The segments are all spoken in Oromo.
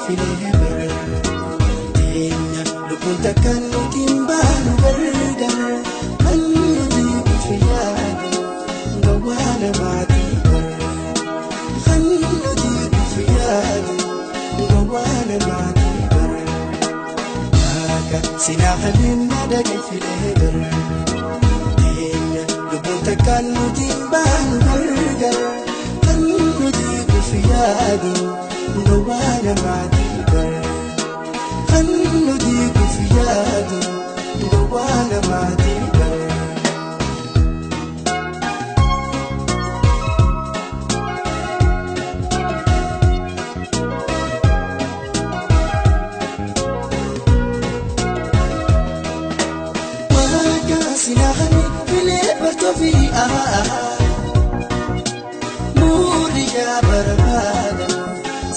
fileber Tenya lubun takkan timbang bergar Hanudi kufiyadu gawana mati ber Hanudi kufiyadu gawana mati ber Maka sinahalin nadagay fileber Tenya lubun takkan timbang bergar Hanudi kufiyadu gawana mati ber Hanudi kufiyadu gawana mati ber Maka sinahani fileber tofi'a Muriya barabada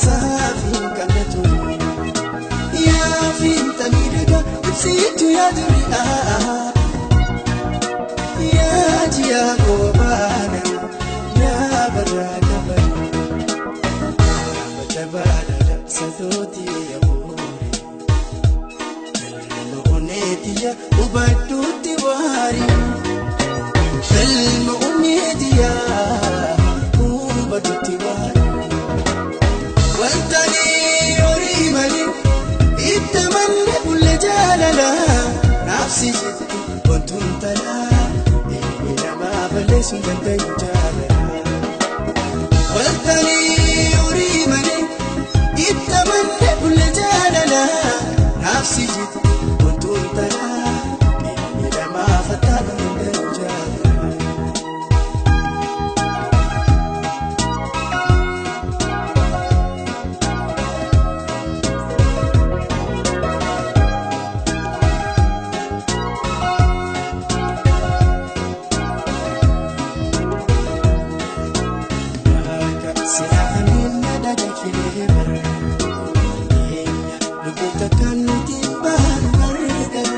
Safin kanatu Ya finta midega Ipsitu ya dunia Ya jia kobana Ya barada bari Barada barada Sadoti ya buri Kalma unetiya Ubaduti wari Kalma unetiya Ubaduti wari Wantani yori mali Ittamanni kulle jalala Nafsi jitti wantuntala Ilmi nama balleessun dandayu jalala Wantani yori mali Ittamanni kulle jalala Nafsi jitti wantuntala Ilmi nama fattaalu dandayu jalala Sinahanin nadagay fileber Tenya lubun takkan timbang bergar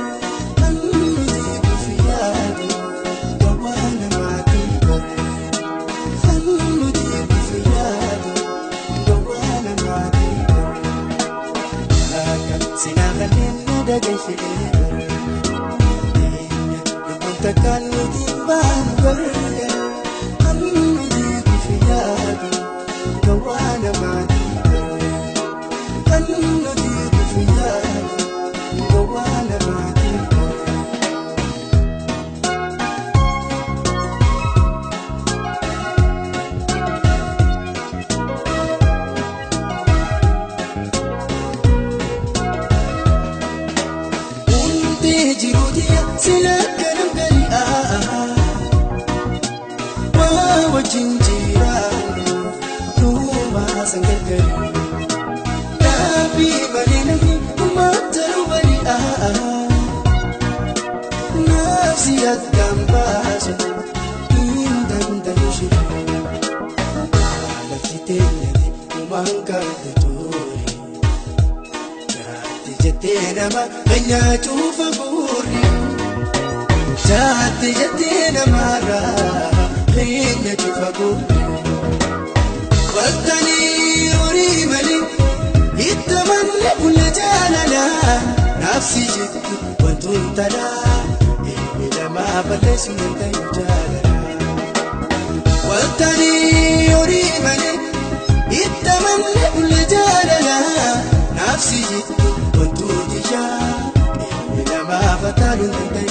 Hanudi kufiyadu gawana mati ber Hanudi kufiyadu gawana mati ber Maka sinahanin nadagay fileber Tenya lubun takkan timbang bergar Hanudi kufiyadu gawana mati ber Hanudi kufiyadu gawana mati ber Unti jirudiya silakkanam gali'a Wawajin jiranu Ruma sanggalgari Tapi malinahi umataru bali'a Nafsi at kambaso Indang dalushiru Alat sitenadi umangkal tuturi Jati jati nama kanya chufa guri Jati jati nama ra kanya chufa guri Wantani yori mali Ittamanni kulle jalala Nafsi jitti wantuntala Ilmi nama balleessun dandayu jalala Wantani yori mali Ittamanni kulle jalala Nafsi jitti wantuntala Ilmi nama fattaalu dandayu